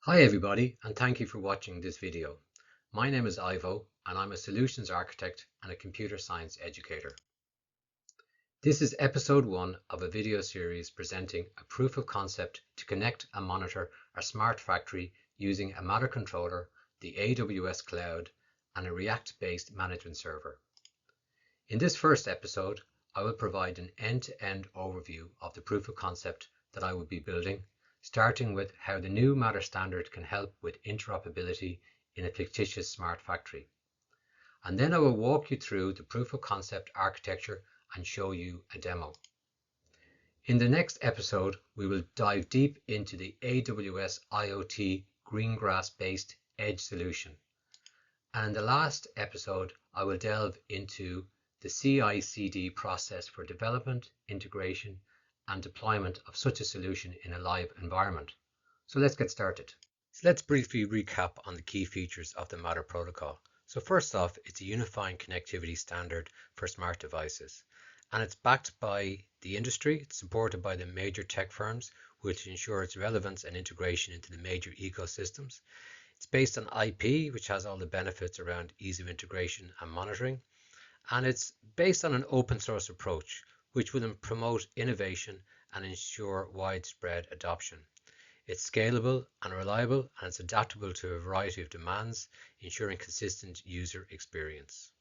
Hi everybody, and thank you for watching this video. My name is Ivo and I'm a solutions architect and a computer science educator. This is episode 1 of a video series presenting a proof of concept to connect and monitor a smart factory using a Matter controller, the AWS cloud, and a React-based management server. In this first episode, I will provide an end-to-end overview of the proof of concept that I will be building, starting with how the new Matter standard can help with interoperability in a fictitious smart factory. And then I will walk you through the proof of concept architecture and show you a demo. In the next episode, we will dive deep into the AWS IoT Greengrass-based edge solution. And in the last episode, I will delve into the CI/CD process for development, integration, and deployment of such a solution in a live environment. So let's get started. So let's briefly recap on the key features of the Matter protocol. So first off, it's a unifying connectivity standard for smart devices, and it's backed by the industry. It's supported by the major tech firms, which ensure its relevance and integration into the major ecosystems. It's based on IP, which has all the benefits around ease of integration and monitoring. And it's based on an open source approach, which will promote innovation and ensure widespread adoption. It's scalable and reliable, and it's adaptable to a variety of demands, ensuring consistent user experience.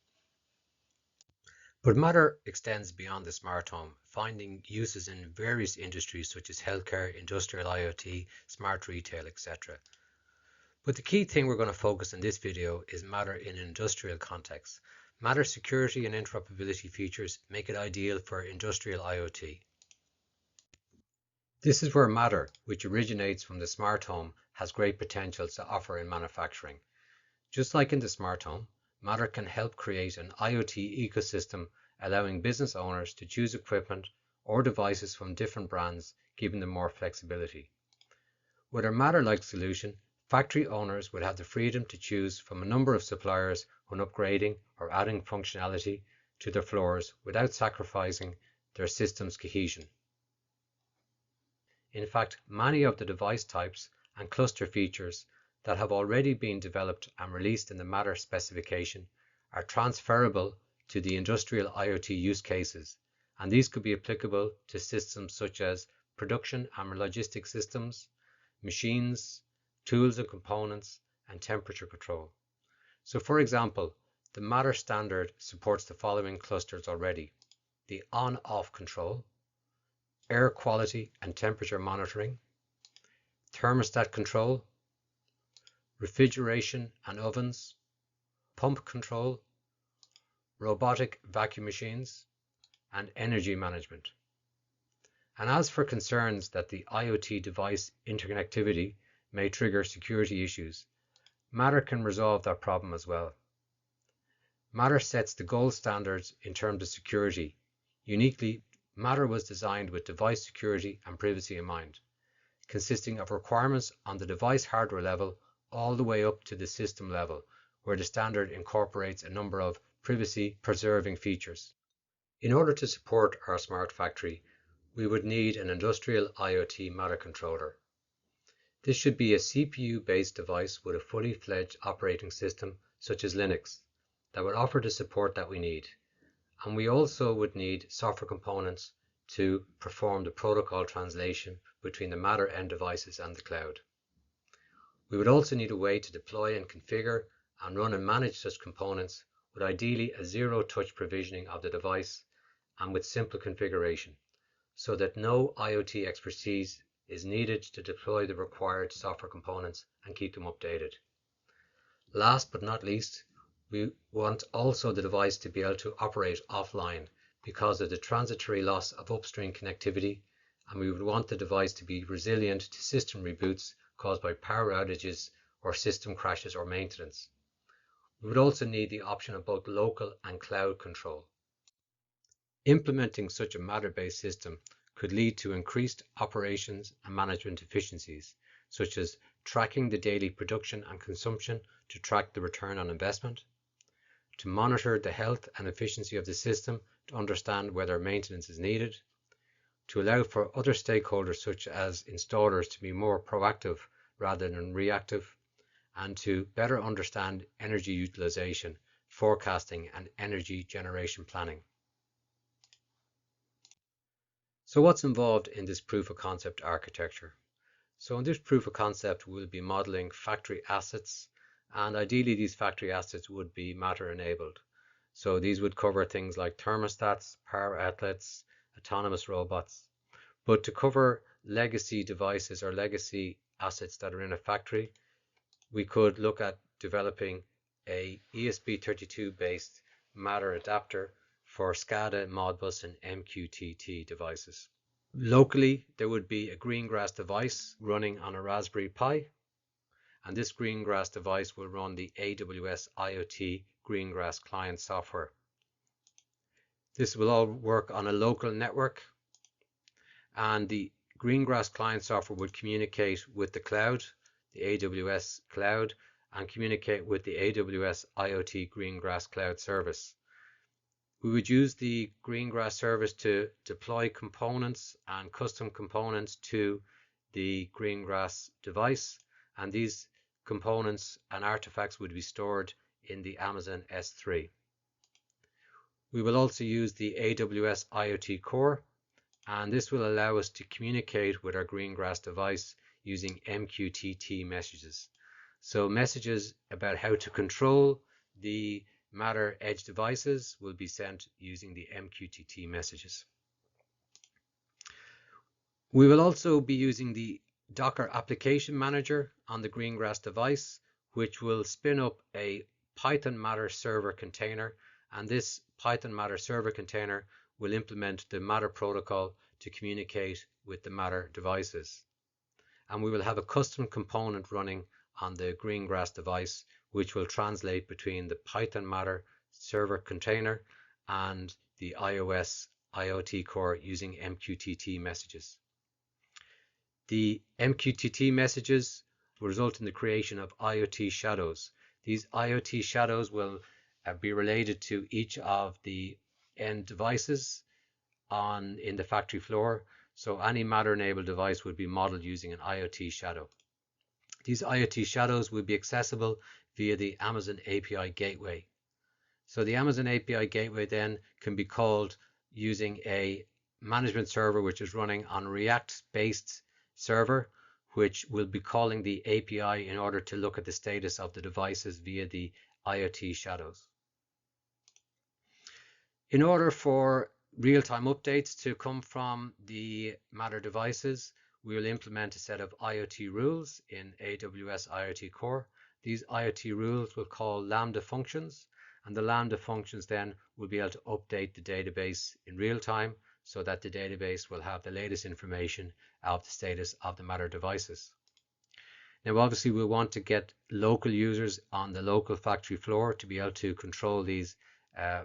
But Matter extends beyond the smart home, finding uses in various industries such as healthcare, industrial IoT, smart retail, etc. But the key thing we're going to focus in this video is Matter in an industrial context. Matter security and interoperability features make it ideal for industrial IoT. This is where Matter, which originates from the smart home, has great potential to offer in manufacturing. Just like in the smart home, Matter can help create an IoT ecosystem, allowing business owners to choose equipment or devices from different brands, giving them more flexibility. With a Matter-like solution, factory owners would have the freedom to choose from a number of suppliers when upgrading or adding functionality to their floors without sacrificing their system's cohesion. In fact, many of the device types and cluster features that have already been developed and released in the Matter specification are transferable to the industrial IoT use cases, and these could be applicable to systems such as production and logistics systems, machines, tools and components, and temperature control. So for example, the Matter standard supports the following clusters already: the on-off control, air quality and temperature monitoring, thermostat control, refrigeration and ovens, pump control, robotic vacuum machines, and energy management. And as for concerns that the IoT device interconnectivity may trigger security issues, Matter can resolve that problem as well. Matter sets the gold standards in terms of security. Uniquely, Matter was designed with device security and privacy in mind, consisting of requirements on the device hardware level all the way up to the system level, where the standard incorporates a number of privacy-preserving features. In order to support our smart factory, we would need an industrial IoT Matter controller. This should be a CPU-based device with a fully fledged operating system such as Linux that would offer the support that we need. And we also would need software components to perform the protocol translation between the Matter end devices and the cloud. We would also need a way to deploy and configure and run and manage such components, with ideally a zero-touch provisioning of the device and with simple configuration, so that no IoT expertise is needed to deploy the required software components and keep them updated. Last but not least, we want also the device to be able to operate offline because of the transitory loss of upstream connectivity, and we would want the device to be resilient to system reboots caused by power outages or system crashes or maintenance. We would also need the option of both local and cloud control. Implementing such a Matter-based system could lead to increased operations and management efficiencies, such as tracking the daily production and consumption to track the return on investment, to monitor the health and efficiency of the system to understand whether maintenance is needed, to allow for other stakeholders such as installers to be more proactive rather than reactive, and to better understand energy utilization, forecasting, and energy generation planning. So what's involved in this proof of concept architecture? So in this proof of concept, we'll be modeling factory assets, and ideally these factory assets would be matter enabled. So these would cover things like thermostats, power outlets, autonomous robots. But to cover legacy devices or legacy assets that are in a factory, we could look at developing a ESP32 based matter adapter for SCADA, Modbus, and MQTT devices. Locally, there would be a greengrass device running on a Raspberry Pi, and this greengrass device will run the AWS IoT greengrass client software. This will all work on a local network, and the greengrass client software would communicate with the cloud, the AWS cloud, and communicate with the AWS IoT greengrass cloud service. We would use the greengrass service to deploy components and custom components to the greengrass device, and these components and artifacts would be stored in the Amazon S3. We will also use the AWS IoT core, and this will allow us to communicate with our greengrass device using MQTT messages. So messages about how to control the Matter edge devices will be sent using the MQTT messages. We will also be using the Docker application manager on the greengrass device, which will spin up a Python Matter server container, and this Python Matter server container will implement the Matter protocol to communicate with the Matter devices. And we will have a custom component running on the greengrass device, which will translate between the Python Matter server container and the iOS IoT core using MQTT messages. The MQTT messages will result in the creation of IoT shadows. These IoT shadows will be related to each of the end devices in the factory floor. So any Matter-enabled device would be modeled using an IoT shadow. These IoT shadows will be accessible via the Amazon API gateway. So the Amazon API gateway then can be called using a management server which is running on React-based server, which will be calling the API in order to look at the status of the devices via the IoT shadows. In order for real-time updates to come from the Matter devices, we will implement a set of IoT rules in AWS IoT Core. These IoT rules will call Lambda functions, and the Lambda functions then will be able to update the database in real time so that the database will have the latest information of the status of the Matter devices. Now obviously we'll want to get local users on the local factory floor to be able to control these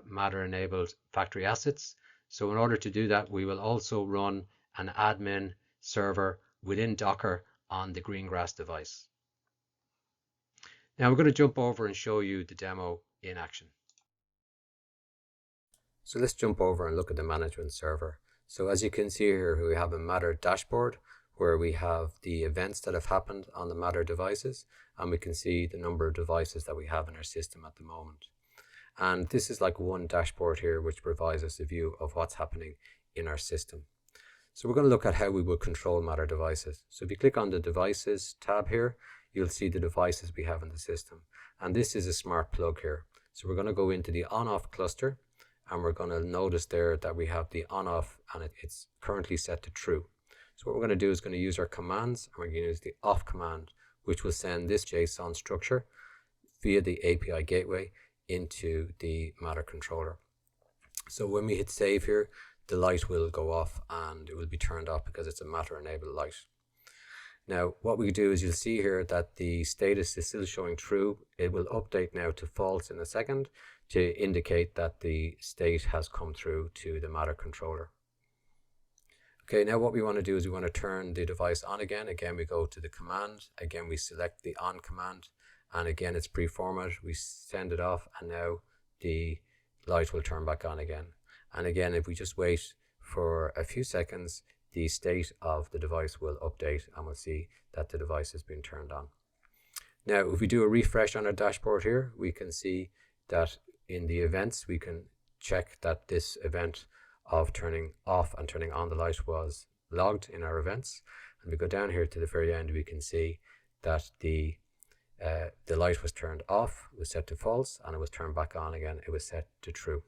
Matter-enabled factory assets. So in order to do that, we will also run an admin server within Docker on the greengrass device. Now we're going to jump over and show you the demo in action. So let's jump over and look at the management server. So as you can see here, we have a Matter dashboard where we have the events that have happened on the Matter devices, and we can see the number of devices that we have in our system at the moment. And this is like one dashboard here which provides us a view of what's happening in our system. So we're going to look at how we will control Matter devices. So if you click on the Devices tab here, you'll see the devices we have in the system. And this is a smart plug here. So we're going to go into the on-off cluster, and we're going to notice there that we have the on-off, and it's currently set to true. So what we're going to do is going to use our commands, and we're going to use the off command, which will send this JSON structure via the API gateway into the Matter controller. So when we hit save here, the light will go off and it will be turned off because it's a Matter enabled light. Now what we do is you'll see here that the status is still showing true. It will update now to false in a second to indicate that the state has come through to the Matter controller. Okay, now what we want to do is we want to turn the device on again. Again, we go to the command. Again, we select the on command. And again, it's pre-formatted. We send it off, and now the light will turn back on again. And again, if we just wait for a few seconds, the state of the device will update and we'll see that the device has been turned on. Now, if we do a refresh on our dashboard here, we can see that in the events, we can check that this event of turning off and turning on the light was logged in our events. And we go down here to the very end, we can see that the light was turned off, was set to false, and it was turned back on again, it was set to true.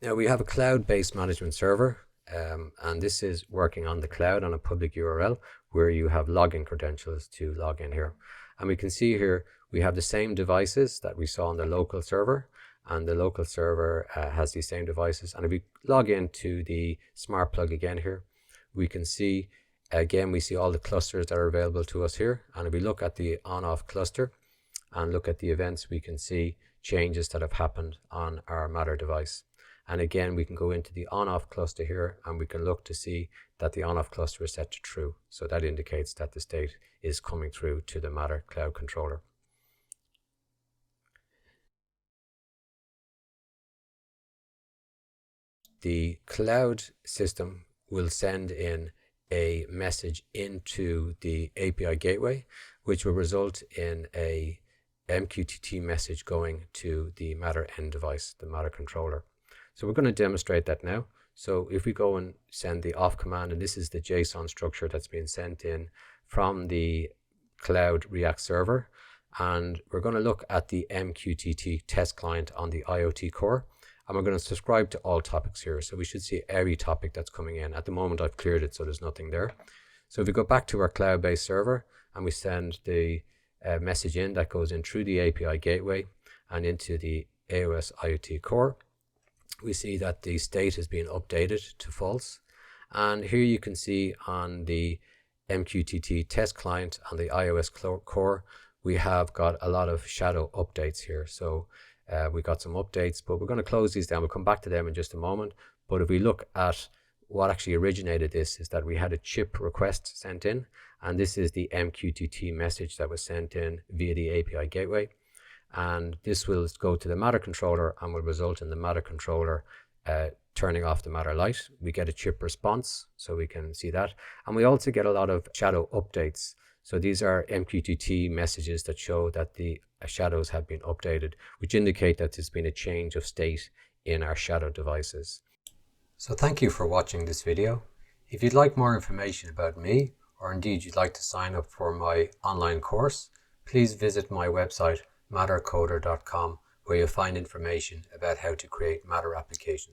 Now we have a cloud-based management server, and this is working on the cloud on a public URL where you have login credentials to log in here. And we can see here we have the same devices that we saw on the local server, and the local server has these same devices. And if we log into the smart plug again here, we can see again, we see all the clusters that are available to us here. And if we look at the on-off cluster and look at the events, we can see changes that have happened on our Matter device. And again, we can go into the on-off cluster here and we can look to see that the on-off cluster is set to true. So that indicates that the state is coming through to the Matter cloud controller. The cloud system will send in a message into the API gateway, which will result in a MQTT message going to the Matter end device, the Matter controller. So we're going to demonstrate that now. So if we go and send the off command, and this is the JSON structure that's being sent in from the Cloud React server, and we're going to look at the MQTT test client on the IoT core, and we're going to subscribe to all topics here. So we should see every topic that's coming in. At the moment I've cleared it, so there's nothing there. So if we go back to our cloud-based server and we send the message in, that goes in through the API gateway and into the AOS IoT core, we see that the state has been updated to false. And here you can see on the MQTT test client on the iOS core, we have got a lot of shadow updates here. So we got some updates, but we're going to close these down. We'll come back to them in just a moment. But if we look at what actually originated this, is that we had a chip request sent in, and this is the MQTT message that was sent in via the API gateway. And this will go to the Matter controller and will result in the Matter controller turning off the Matter light. We get a chip response, so we can see that. And we also get a lot of shadow updates. So these are MQTT messages that show that the shadows have been updated, which indicate that there's been a change of state in our shadow devices. So thank you for watching this video. If you'd like more information about me, or indeed you'd like to sign up for my online course, please visit my website mattercoder.com, where you'll find information about how to create Matter applications.